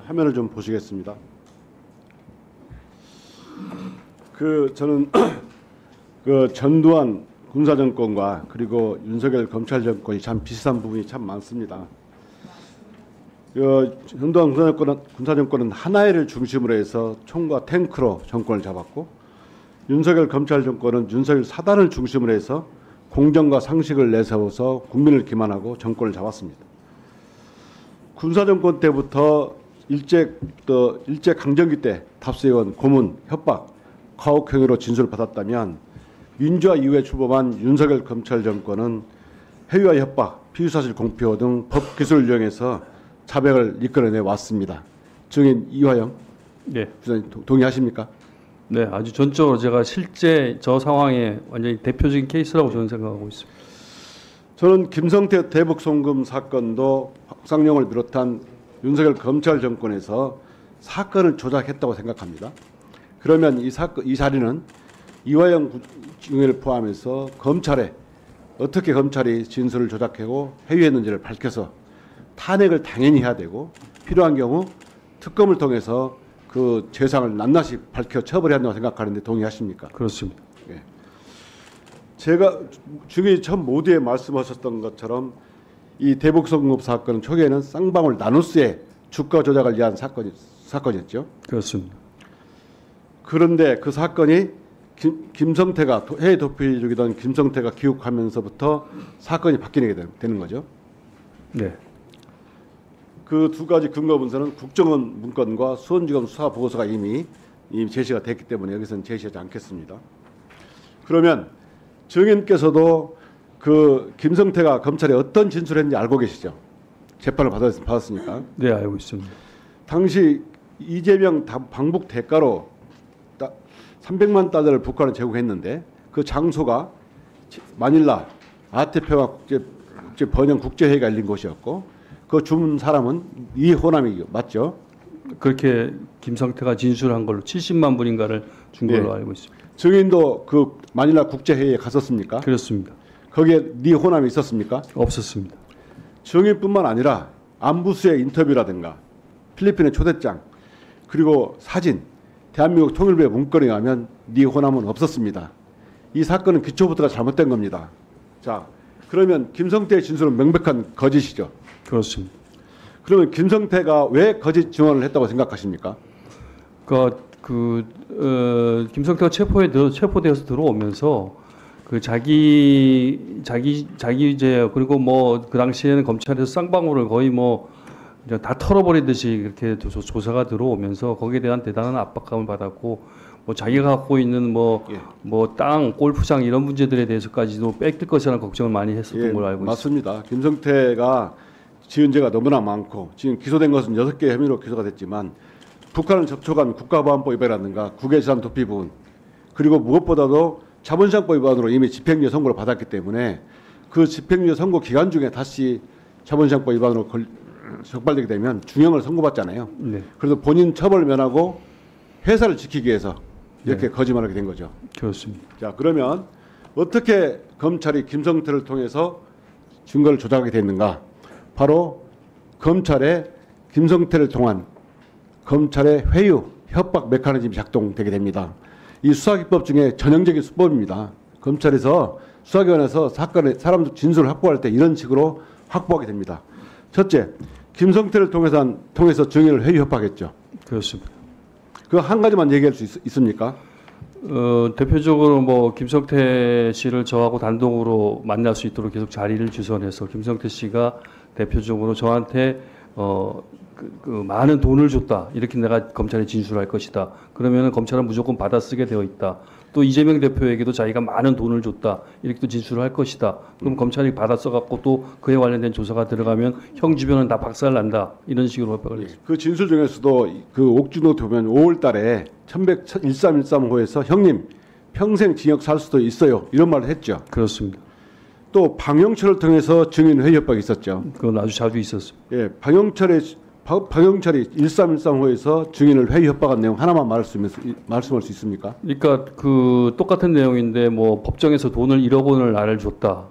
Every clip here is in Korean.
화면을 좀 보시겠습니다. 저는 그 전두환 군사정권과 그리고 윤석열 검찰정권이 참 비슷한 부분이 참 많습니다. 전두환 군사정권은 하나회를 중심으로 해서 총과 탱크로 정권을 잡았고, 윤석열 검찰정권은 윤석열 사단을 중심으로 해서 공정과 상식을 내세워서 국민을 기만하고 정권을 잡았습니다. 군사정권 때부터 일제 강점기 때 답세원, 고문, 협박, 가혹행위로 진술을 받았다면, 민주화 이후에 출범한 윤석열 검찰정권은 해위와 협박, 피의사실 공표 등 법 기술을 이용해서 자백을 이끌어내 왔습니다. 증인 이화영, 네, 부장님 동의하십니까? 네, 아주 전적으로 제가 실제 저 상황에 완전히 대표적인 케이스라고 저는 생각하고 있습니다. 저는 김성태 대북 송금 사건도 박상용을 비롯한 윤석열 검찰 정권에서 사건을 조작했다고 생각합니다. 그러면 이 자리는 이화영 증인을 포함해서 검찰에 어떻게 검찰이 진술을 조작하고 회유했는지를 밝혀서 탄핵을 당연히 해야 되고, 필요한 경우 특검을 통해서 그 죄상을 낱낱이 밝혀 처벌해야 한다고 생각하는데 동의하십니까? 그렇습니다. 예. 제가 증인이 처음 모두에 말씀하셨던 것처럼 이 대북송금 사건은 초기에는 쌍방울 나누스의 주가 조작을 위한 사건이었죠. 그렇습니다. 그런데 그 사건이 김성태가 해외 도피 중이던 김성태가 귀국하면서부터 사건이 바뀌게 되는 거죠. 네. 그 두 가지 근거 문서는 국정원 문건과 수원지검 수사 보고서가 이미 제시가 됐기 때문에 여기서는 제시하지 않겠습니다. 그러면 증인께서도 그 김성태가 검찰에 어떤 진술을 했는지 알고 계시죠? 재판을 받았으니까. 네, 알고 있습니다. 당시 이재명 방북 대가로 300만 달러를 북한에 제공했는데, 그 장소가 마닐라 아테페와 국제 번영 국제회의가 열린 곳이었고, 그 주문 사람은 이호남이 맞죠? 그렇게 김성태가 진술한 걸로 70만 불인가를 준 걸로 알고 있습니다. 증인도 그 마닐라 국제회의에 갔었습니까? 그렇습니다. 거기에 이호남이 있었습니까? 없었습니다. 증인뿐만 아니라 안부수의 인터뷰라든가 필리핀의 초대장, 그리고 사진, 대한민국 통일부의 문건에 가면 이호남은 없었습니다. 이 사건은 기초부터가 잘못된 겁니다. 자, 그러면 김성태의 진술은 명백한 거짓이죠. 그렇습니다. 그러면 김성태가 왜 거짓 증언을 했다고 생각하십니까? 김성태가 체포되어서 들어오면서 그 자기 이제, 그리고 뭐 그 당시에는 검찰에서 쌍방울을 거의 뭐 다 털어버리듯이 그렇게 조사가 들어오면서 거기에 대한 대단한 압박감을 받았고, 뭐 자기가 갖고 있는 뭐 땅, 골프장 이런 문제들에 대해서까지도 뺏길 것이라는 걱정을 많이 했었던 걸로 알고 있습니다. 맞습니다. 김성태가 지은 죄가 너무나 많고, 지금 기소된 것은 6개 혐의로 기소가 됐지만, 북한을 접촉한 국가보안법 위반이라든가 국외재산 도피 부분, 그리고 무엇보다도 자본시장법 위반으로 이미 집행유예 선고를 받았기 때문에 그 집행유예 선고 기간 중에 다시 자본시장법 위반으로 적발되게 되면 중형을 선고받잖아요. 네. 그래서 본인 처벌을 면하고 회사를 지키기 위해서 이렇게 네. 거짓말하게 된 거죠. 그렇습니다. 자, 그러면 어떻게 검찰이 김성태를 통해서 증거를 조작하게 됐는가? 바로 검찰의 김성태를 통한 검찰의 회유, 협박 메커니즘이 작동되게 됩니다. 이 수사기법 중에 전형적인 수법입니다. 검찰에서 수사기관에서 사건의 사람들 진술을 확보할 때 이런 식으로 확보하게 됩니다. 첫째, 김성태를 통해서 증인을 회유 협박했죠. 그렇습니다. 그 한 가지만 얘기할 수 있습니까? 대표적으로 뭐 김성태 씨를 저하고 단독으로 만날 수 있도록 계속 자리를 주선해서 김성태 씨가 대표적으로 저한테 많은 돈을 줬다, 이렇게 내가 검찰에 진술할 것이다, 그러면은 검찰은 무조건 받아쓰게 되어 있다, 또 이재명 대표에게도 자기가 많은 돈을 줬다, 이렇게 또 진술을 할 것이다, 그럼 검찰이 받아써갖고 또 그에 관련된 조사가 들어가면 형 주변은 다 박살난다, 이런 식으로 협박을 했습니다. 그 진술 중에서도 그 옥준호 보면 5월 달에 1313호에서 형님 평생 징역 살 수도 있어요, 이런 말을 했죠. 그렇습니다. 또 방영철을 통해서 증인 회유 협박이 있었죠. 그건 아주 자주 있었습니다. 예, 방영철이 1313호에서 증인을 회유 협박한 내용 하나만 말씀할 수 있습니까? 그러니까 그 똑같은 내용인데, 뭐 법정에서 돈을 1억 원을 나를 줬다,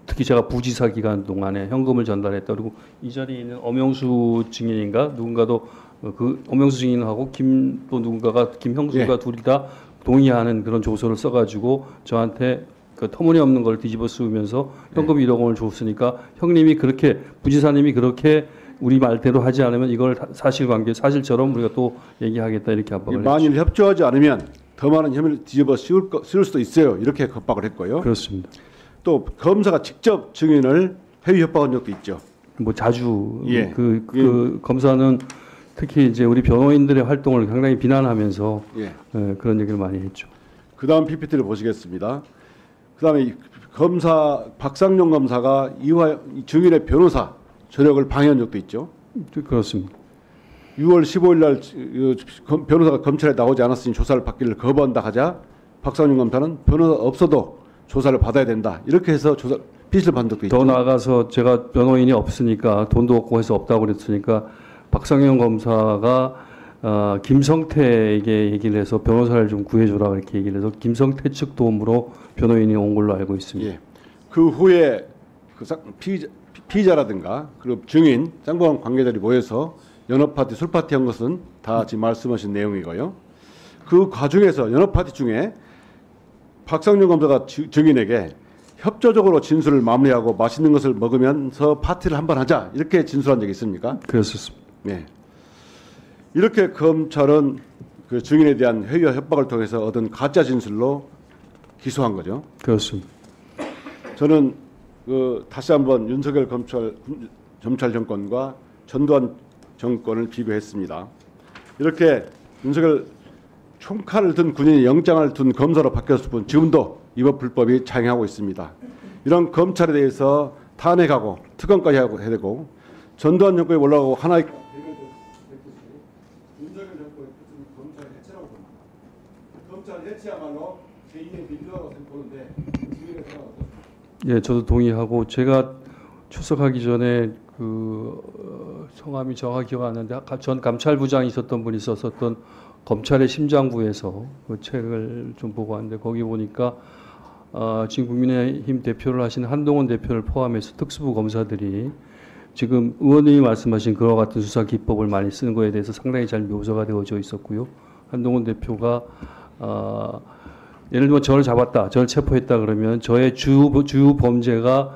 특히 제가 부지사 기간 동안에 현금을 전달했다, 그리고 이 자리에 있는 엄영수 증인인가 누군가도 그 엄영수 증인하고 또 누군가가 김형수가 둘이 다 동의하는 그런 조서를 써가지고 저한테 그 터무니없는 걸 뒤집어 쓰면서 현금 1억 원을 줬으니까 형님이 그렇게 부지사님이 그렇게 우리 말대로 하지 않으면 이걸 사실관계 사실처럼 우리가 또 얘기하겠다 이렇게 압박을 했죠. 만일 협조하지 않으면 더 많은 혐의를 뒤집어 씌울 수도 있어요. 이렇게 협박을 했고요. 그렇습니다. 또 검사가 직접 증인을 회유 협박한 적도 있죠. 뭐 자주 예. 그 검사는 특히 이제 우리 변호인들의 활동을 상당히 비난하면서 예. 그런 얘기를 많이 했죠. 그다음 PPT를 보시겠습니다. 그다음에 검사 박상용 검사가 이 증인의 변호사 조력을 방해한 적도 있죠. 그렇습니다. 6월 15일 날 변호사가 검찰에 나오지 않았으니 조사를 받기를 거부한다 하자 박상용 검사는 변호사 없어도 조사를 받아야 된다. 이렇게 해서 피시를 받은 적도 있죠. 더 나아가서 제가 변호인이 없으니까 돈도 없고 해서 없다고 그랬으니까 박상영 검사가 김성태에게 얘기를 해서 변호사를 좀 구해줘라 이렇게 얘기를 해서 김성태 측 도움으로 변호인이 온 걸로 알고 있습니다. 예. 그 후에 그 피의자라든가 그리고 증인, 쌍방울 관계자들이 모여서 연합파티, 술파티 한 것은 다 지금 말씀하신 내용이고요. 그 과정에서 연합파티 중에 박상용 검사가 증인에게 협조적으로 진술을 마무리하고 맛있는 것을 먹으면서 파티를 한번 하자 이렇게 진술한 적이 있습니까? 그랬었습니다. 네. 이렇게 검찰은 그 증인에 대한 회유와 협박을 통해서 얻은 가짜 진술로 기소한 거죠. 그렇습니다. 저는 다시 한번 윤석열 검찰 정권과 전두환 정권을 비교했습니다. 이렇게 윤석열 총칼을 든 군인이 영장을 둔 검사로 바뀌었을 뿐 지금도 이번 불법이 장행하고 있습니다. 이런 검찰에 대해서 탄핵하고 특검까지 해야 되고 전두환 정권이 올라가고 하나의 윤석열 정권의 검찰 해체라고 봅니다. 검찰 해체야말로 제2의 민주화라고 생각하는데 지금의 생각은 어떻습니까? 예, 저도 동의하고 제가 출석하기 전에 성함이 정확히 기억 안 나는데 전 감찰부장이 있었던 분이 썼었던 검찰의 심장부에서 그 책을 좀 보고 왔는데 거기 보니까 지금 국민의힘 대표를 하신 한동훈 대표를 포함해서 특수부 검사들이 지금 의원님이 말씀하신 그와 같은 수사 기법을 많이 쓰는 거에 대해서 상당히 잘 묘사가 되어져 있었고요. 한동훈 대표가 예를 들면 저를 잡았다, 저를 체포했다 그러면 저의 주요 범죄가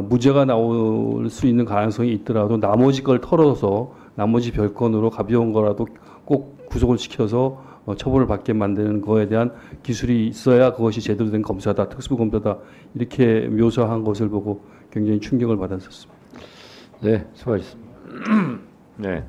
무죄가 나올 수 있는 가능성이 있더라도 나머지 걸 털어서 나머지 별건으로 가벼운 거라도 꼭 구속을 시켜서 처벌을 받게 만드는 거에 대한 기술이 있어야 그것이 제대로 된 검사다, 특수부 검사다 이렇게 묘사한 것을 보고 굉장히 충격을 받았었습니다. 네, 수고하셨습니다. 네.